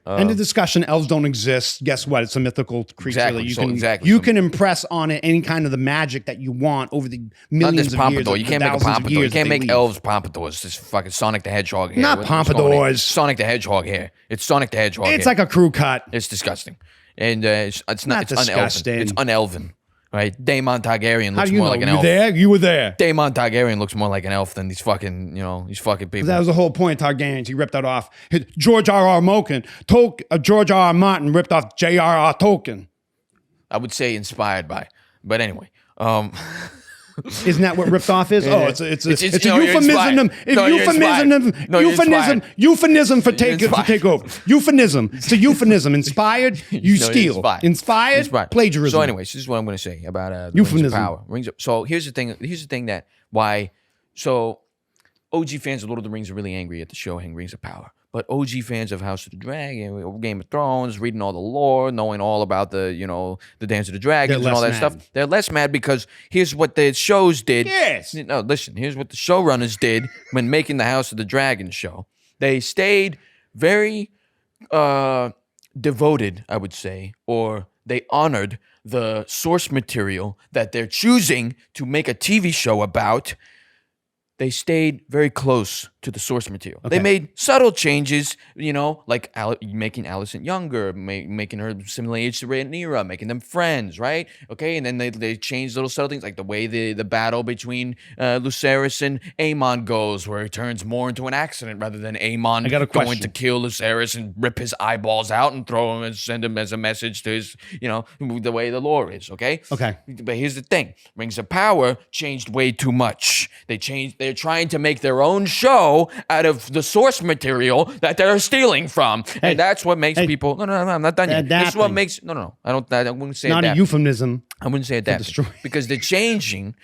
End of discussion. Elves don't exist. Guess what? It's a mythical creature that you can impress on it any kind of the magic that you want over the millions of years. You can't make a pompadour. You can't make elves pompadours. This fucking Sonic the Hedgehog hair. Not pompadours. Sonic the Hedgehog hair. It's Sonic the Hedgehog hair. It's like a crew cut. It's disgusting. And it's not. It's disgusting. unelven. It's unelven. Right? Daemon Targaryen looks more like an elf. You were there. Daemon Targaryen looks more like an elf than these fucking people. That was the whole point of Targaryens. He ripped that off. George R.R. George R.R. Martin ripped off J.R.R. Tolkien. I would say inspired by. But anyway. Isn't that what ripped off is? Oh, it's a euphemism. Euphemism for takeover. Euphemism. It's a euphemism. Inspired, you steal. Inspired, plagiarism. So, anyways, this is what I'm going to say about Rings of Power. So here's the thing. Here's the thing that why. So OG fans of Lord of the Rings are really angry at the show Rings of Power. But OG fans of House of the Dragon, Game of Thrones, reading all the lore, knowing all about the Dance of the Dragons and all that stuff, they're less mad because here's what the shows did. Yes. No, listen, here's what the showrunners did when making the House of the Dragon show. They stayed very devoted, I would say, or they honored the source material that they're choosing to make a TV show about. They stayed very close to the source material. Okay. They made subtle changes, like making Alicent younger, making her similarly aged to Rhaenyra, making them friends, right? Okay, and then they changed little subtle things, like the way the battle between Lucerys and Aemon goes, where it turns more into an accident rather than Aemon going to kill Lucerys and rip his eyeballs out and throw him and send him as a message to his, the way the lore is, okay? Okay. But here's the thing. Rings of Power changed way too much. They're trying to make their own show out of the source material that they're stealing from. And that's what makes people... No, I'm not done yet. This is what makes... No. I wouldn't say not adapting. A euphemism. I wouldn't say adapting. Because they're changing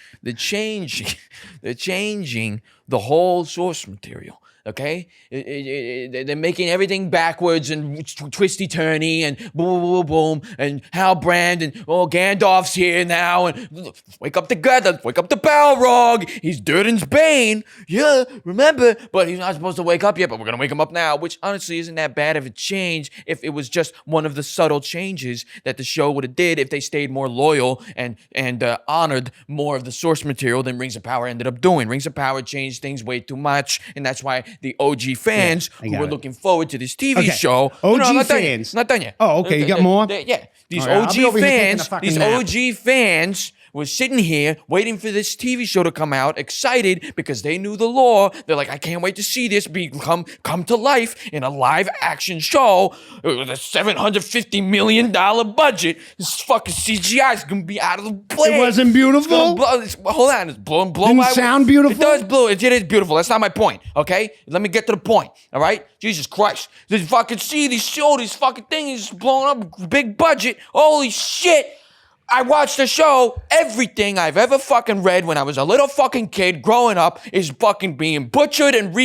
the whole source material. Okay, they're making everything backwards and twisty turny and boom, boom, boom, and Halbrand and Gandalf's here now and wake up together, wake up the Balrog. He's Durden's Bane. Yeah, remember? But he's not supposed to wake up yet. But we're gonna wake him up now, which honestly isn't that bad of a change if it was just one of the subtle changes that the show would have did if they stayed more loyal and honored more of the source material than Rings of Power ended up doing. Rings of Power changed things way too much, and that's why the OG fans who were looking forward to this TV show. OG fans. Not done yet. Oh, okay. You got more? Yeah. These All right, OG fans were sitting here waiting for this TV show to come out, excited because they knew the lore. They're like, I can't wait to see this come to life in a live action show with a $750 million budget. This fucking CGI is gonna be out of the plane. It wasn't beautiful. Hold on, it's blow Didn't my sound beautiful. It does blow. It is beautiful. That's not my point. Okay, let me get to the point. All right, Jesus Christ, this fucking show, these fucking things blowing up, big budget. Holy shit. I watched the show. Everything I've ever fucking read when I was a little fucking kid growing up is fucking being butchered and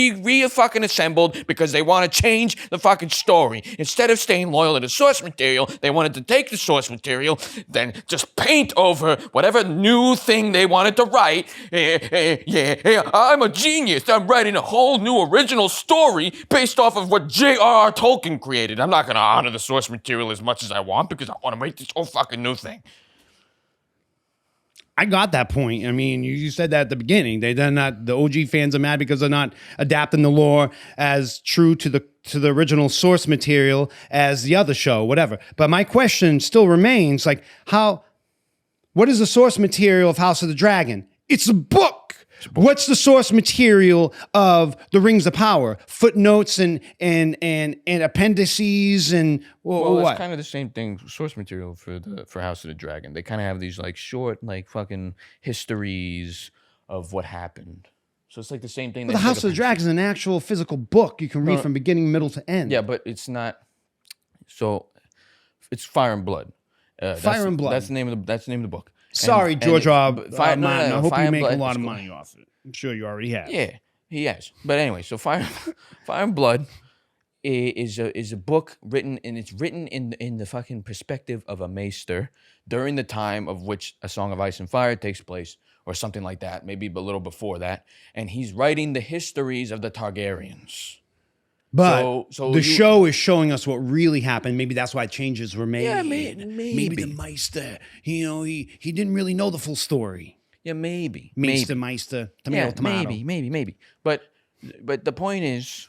fucking assembled because they want to change the fucking story. Instead of staying loyal to the source material, they wanted to take the source material, then just paint over whatever new thing they wanted to write. I'm a genius. I'm writing a whole new original story based off of what J.R.R. Tolkien created. I'm not going to honor the source material as much as I want because I want to make this whole fucking new thing. I got that point. I mean, you said that at the beginning. They're not, the OG fans are mad because they're not adapting the lore as true to the original source material as the other show, whatever. But my question still remains, like, what is the source material of House of the Dragon? It's a book. What's the source material of the Rings of Power? Footnotes and appendices and well, what? It's kind of the same thing. Source material for House of the Dragon. They kind of have these like short, like fucking histories of what happened. So it's like the same thing. But the House of the Dragon is an actual physical book you can read from beginning, middle to end. Yeah, but it's not. So it's Fire and Blood. Fire and Blood. That's the name of the book. Sorry, George R. Martin. I hope you make Blood, a lot of money off it. I'm sure you already have. Yeah, he has. But anyway, so Fire and Blood is a book written, and it's written in the fucking perspective of a maester during the time of which A Song of Ice and Fire takes place, or something like that, maybe a little before that. And he's writing the histories of the Targaryens. But the show is showing us what really happened. Maybe that's why changes were made. Yeah, maybe. Maybe the Meister, he didn't really know the full story. Yeah, maybe. Meister, tomato, tomato. Maybe. But the point is,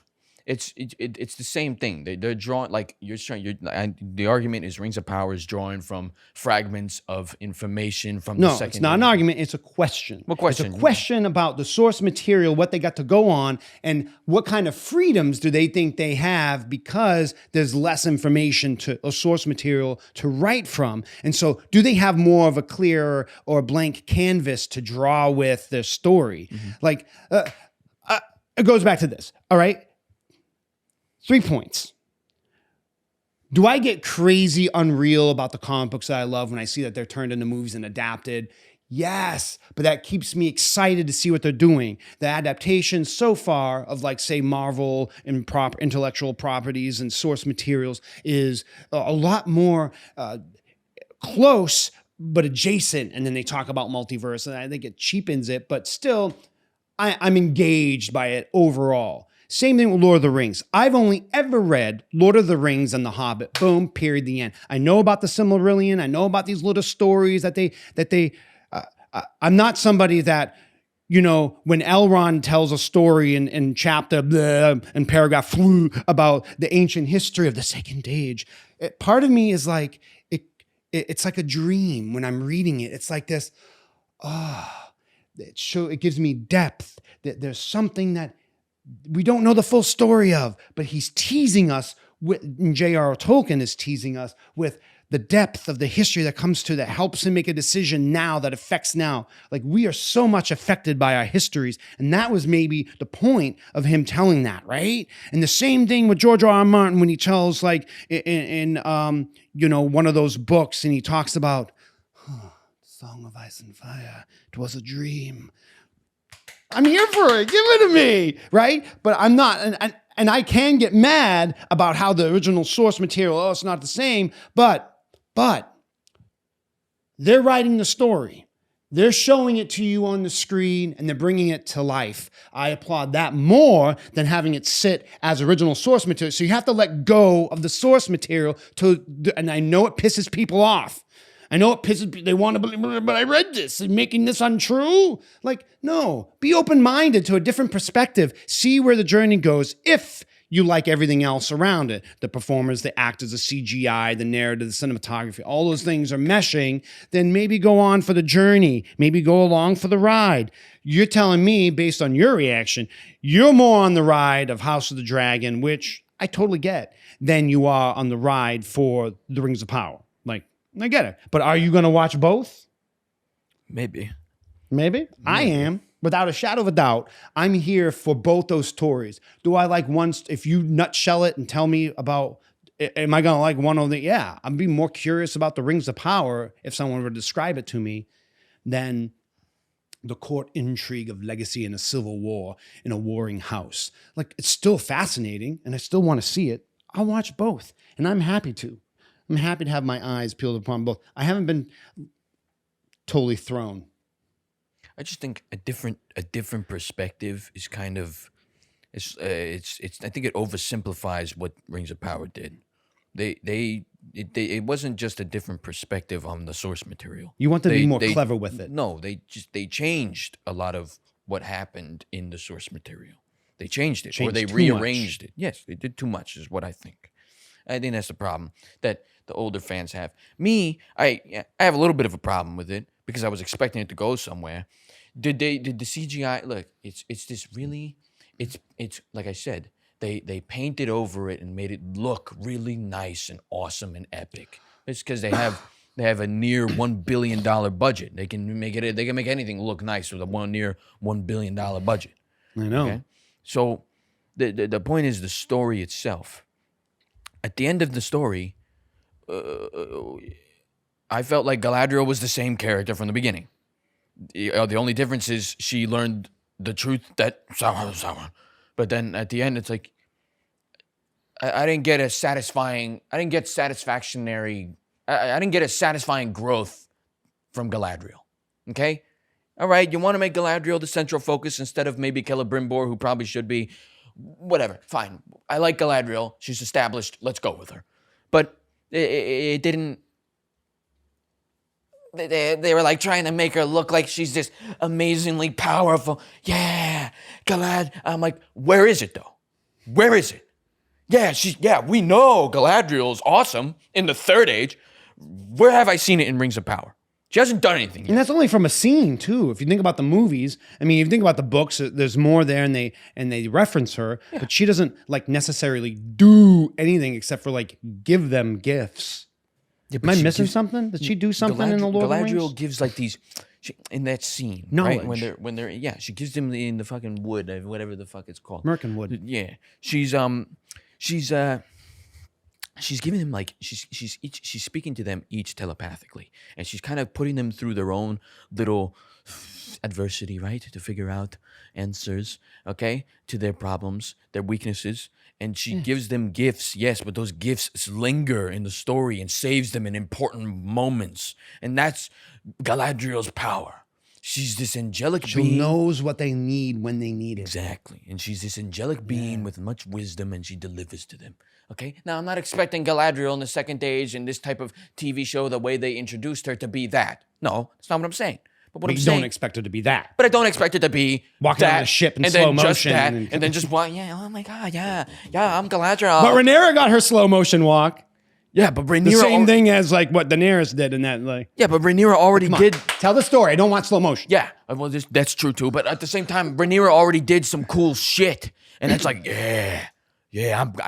it's the same thing. They're drawing, like the argument is Rings of Power is drawing from fragments of information from the second. No, it's not an argument. It's a question. What question? It's a question about the source material, what they got to go on, and what kind of freedoms do they think they have because there's less information to a source material to write from. And so do they have more of a clear or blank canvas to draw with their story? Mm-hmm. Like, it goes back to this, all right? 3 points. Do I get crazy unreal about the comic books that I love when I see that they're turned into movies and adapted? Yes, but that keeps me excited to see what they're doing. The adaptations so far of, like, say, Marvel and intellectual properties and source materials is a lot more close but adjacent. And then they talk about multiverse, and I think it cheapens it, but still, I'm engaged by it overall. Same thing with Lord of the Rings. I've only ever read Lord of the Rings and The Hobbit. Boom, period, the end. I know about the Silmarillion. I know about these little stories that they. I'm not somebody that, when Elrond tells a story in chapter and paragraph about the ancient history of the Second Age, part of me is like, it's like a dream when I'm reading it. It's like this, it gives me depth. That there's something that we don't know the full story of, but he's teasing us and J.R.R. Tolkien is teasing us with the depth of the history that comes to that helps him make a decision now that affects now. Like, we are so much affected by our histories. And that was maybe the point of him telling that, right? And the same thing with George R.R. Martin when he tells, like, in one of those books, and he talks about, Song of Ice and Fire, it was a dream. I'm here for it. Give it to me, right? But I'm not, and I can get mad about how the original source material, oh, it's not the same, but they're writing the story. They're showing it to you on the screen and they're bringing it to life. I applaud that more than having it sit as original source material. So you have to let go of the source material and I know it pisses people off. I know it pisses, they want to believe, but I read this and making this untrue. Like, no, be open-minded to a different perspective. See where the journey goes if you like everything else around it. The performers, the actors, the CGI, the narrative, the cinematography, all those things are meshing. Then maybe go on for the journey. Maybe go along for the ride. You're telling me, based on your reaction, you're more on the ride of House of the Dragon, which I totally get, than you are on the ride for The Rings of Power. Like, I get it. But are you going to watch both? Maybe. Maybe? I am. Without a shadow of a doubt, I'm here for both those stories. Do I like one? If you nutshell it and tell me about, am I going to like one of the? Yeah, I'd be more curious about the Rings of Power if someone were to describe it to me than the court intrigue of legacy in a civil war in a warring house. Like, it's still fascinating and I still want to see it. I'll watch both and I'm happy to. I'm happy to have my eyes peeled upon both. I haven't been totally thrown. I just think a different perspective is kind of it's I think it oversimplifies what Rings of Power did. It wasn't just a different perspective on the source material. You want to be more clever with it. No, they changed a lot of what happened in the source material. They changed it or they rearranged it. Yes, they did too much is what I think. I think that's the problem that the older fans have. Me, I have a little bit of a problem with it because I was expecting it to go somewhere. Did the CGI look? It's this really, it's like I said, they painted over it and made it look really nice and awesome and epic. It's because they have a near $1 billion budget. They can make anything look nice with a near $1 billion budget. I know. Okay? So the point is the story itself. At the end of the story, I felt like Galadriel was the same character from the beginning. The only difference is she learned the truth that Sauron. But then at the end, it's like I didn't get a satisfying growth from Galadriel. Okay, all right, you want to make Galadriel the central focus instead of maybe Celebrimbor, who probably should be. Whatever, fine. I like Galadriel. She's established. Let's go with her. But it didn't. They were like trying to make her look like she's this amazingly powerful. Yeah, Galad. I'm like, where is it though? Where is it? Yeah, we know Galadriel's awesome in the Third Age. Where have I seen it in Rings of Power? She hasn't done anything yet. And that's only from a scene too. If you think about the movies, I mean, if you think about the books, there's more there, and they reference her, but she doesn't like necessarily do anything except for like give them gifts. Yeah, am I missing something? Did she do something in the Lord of the Rings? Galadriel gives like these in that scene, knowledge. Right? When they're she gives them in the fucking wood, whatever the fuck it's called, Merkinwood. Yeah, she's giving them like she's speaking to them each telepathically, and she's kind of putting them through their own little adversity, right, to figure out answers, okay, to their problems, their weaknesses. And she gives them gifts, yes, but those gifts linger in the story and saves them in important moments. And that's Galadriel's power. She's this angelic being. She knows what they need when they need it. Exactly. And she's this angelic being with much wisdom, and she delivers to them. Okay? Now, I'm not expecting Galadriel in the Second Age in this type of TV show, the way they introduced her, to be that. No, that's not what I'm saying. But you don't expect her to be that. But I don't expect it to be walking that, on a ship in and slow then motion. Just that, and then just walk. Yeah, oh my God, yeah, I'm Galadriel. But Rhaenyra got her slow motion walk. Yeah, but Rhaenyra the same thing as like what Daenerys did in that. Like, yeah, but Rhaenyra already did. Tell the story. I don't want slow motion. Yeah, well, that's true too. But at the same time, Rhaenyra already did some cool shit, and it's like, I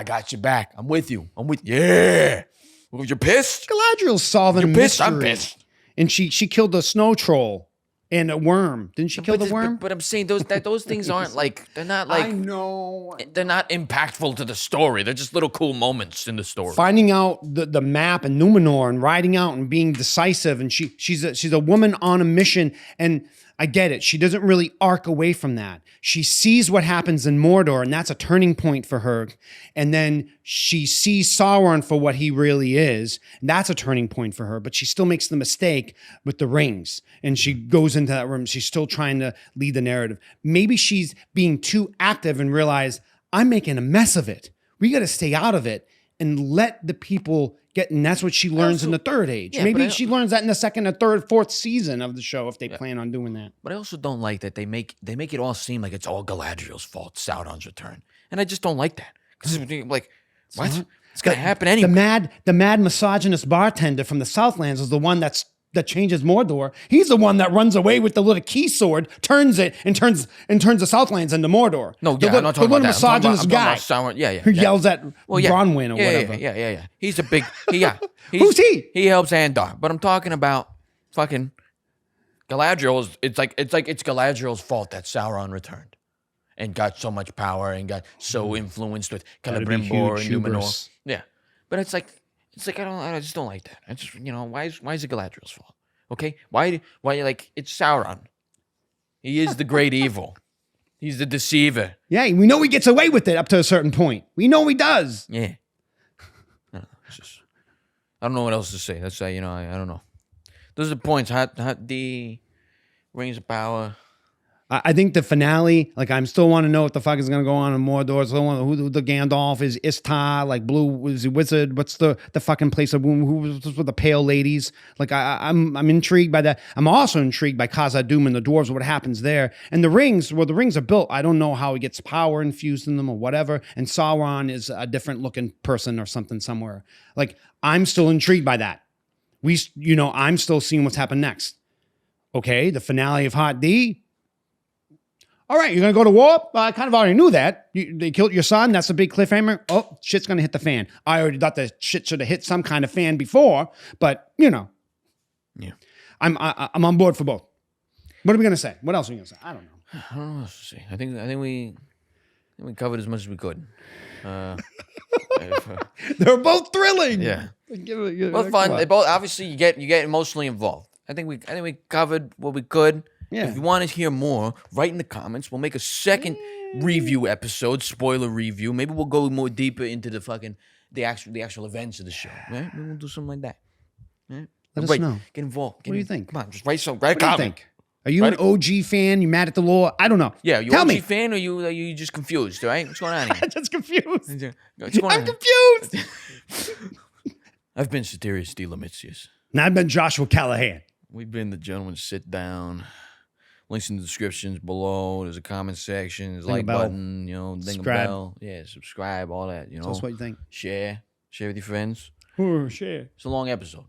got you back. I'm with you. Yeah. You're pissed? Galadriel's solving You're pissed. mystery. I'm pissed. And she killed the snow troll. And a worm. Didn't she kill the worm? But I'm saying those things aren't like, they're not like, I know. They're not impactful to the story. They're just little cool moments in the story. Finding out the map and Numenor and riding out and being decisive. And she's a woman on a mission. And I get it. She doesn't really arc away from that. She sees what happens in Mordor, and that's a turning point for her. And then she sees Sauron for what he really is. And that's a turning point for her. But she still makes the mistake with the rings. And she goes into that room. She's still trying to lead the narrative. Maybe she's being too active and realize, I'm making a mess of it. We got to stay out of it and let the people get, and that's what she learns in the third age. Yeah, maybe she learns that in the second or third, fourth season of the show if they plan on doing that. But I also don't like that they make it all seem like it's all Galadriel's fault, Sauron's return. And I just don't like that. Because like, what? It's gonna happen anyway. The mad misogynist bartender from the Southlands is the one that changes Mordor. He's the one that runs away with the little key sword, turns it, and turns the Southlands into Mordor. No, yeah, I'm not talking about that. Misogynist guy Sauron. Yeah. who yells at Bronwyn or whatever. Yeah. He's a big. Who's he? He helps Andor. But I'm talking about fucking Galadriel. It's Galadriel's fault that Sauron returned and got so much power and got so influenced with Celebrimbor and Numenor. Yeah, but it's like I just don't like that. I just why is it Galadriel's fault? Okay, why like it's Sauron? He is the great evil. He's the deceiver. Yeah, we know he gets away with it up to a certain point. We know he does. Yeah. I don't know what else to say. That's I don't know. Those are the points. Hot D, Rings of Power. I think the finale, like I still want to know what the fuck is going to go on in Mordor. Still want who the Gandalf is, Istar, like Blue, is he wizard? What's the fucking place of who was with the pale ladies? Like I'm intrigued by that. I'm also intrigued by Khazad-dûm and the dwarves, what happens there. And the rings, well, the rings are built. I don't know how he gets power infused in them or whatever. And Sauron is a different looking person or something somewhere. Like I'm still intrigued by that. I'm still seeing what's happened next. Okay, the finale of Hot D. All right, you're going to go to war? I kind of already knew that. They killed your son. That's a big cliffhanger. Oh, shit's going to hit the fan. I already thought the shit should have hit some kind of fan before, but, Yeah. I'm on board for both. What are we going to say? What else are we going to say? I don't know. I don't know what else to say. I think we covered as much as we could. They're both thrilling. Yeah. Both fun. They both, obviously, you get emotionally involved. I think we covered what we could. Yeah. If you want to hear more, write in the comments. We'll make a second review episode, spoiler review. Maybe we'll go more deeper into the actual events of the show. Right? Maybe we'll do something like that. Right? Let us know. Get involved. What do you think? Come on, just write a comment. What do you think? Are you an OG fan? You mad at the law? I don't know. Yeah, you Tell OG me. fan or you just confused, all right? What's going on here? I'm just confused. What's going on I'm confused. I've been Soterius D. Lemitius. And I've been Joshua Callahan. We've been the Gentlemen Sit Down. Links in the descriptions below. There's a comment section. There's a like button. Ding subscribe. A bell. Yeah, subscribe. All that. Tell us what you think. Share with your friends. Share. It's a long episode.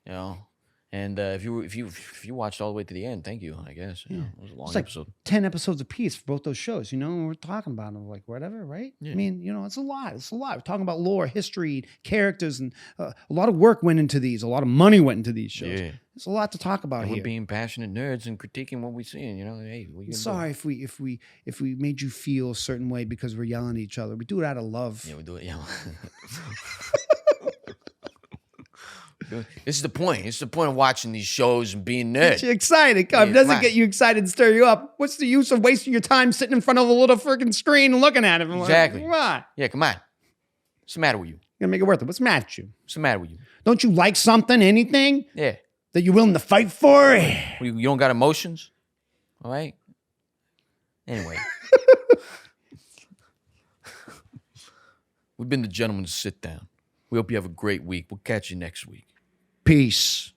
And if you watched all the way to the end, thank you. I guess. It was a long episode. 10 episodes apiece for both those shows. We're talking about them like whatever, right? Yeah. I mean, it's a lot. It's a lot. We're talking about lore, history, characters, and a lot of work went into these. A lot of money went into these shows. Yeah. There's a lot to talk about here. We're being passionate nerds and critiquing what we're seeing. Hey, sorry if we made you feel a certain way because we're yelling at each other. We do it out of love. Yeah, we do it. Yeah. This is the point. It's the point of watching these shows and being nerds. Get you excited. If it doesn't get you excited and stir you up, what's the use of wasting your time sitting in front of a little freaking screen and looking at it? Exactly. Come on. Yeah, come on. What's the matter with you? You're gonna make it worth it. What's the matter with you? What's the matter with you? Don't you like something, anything? Yeah. That you're willing to fight for? You don't got emotions? All right? Anyway. We've been the Gentlemen Sit Down. We hope you have a great week. We'll catch you next week. Peace.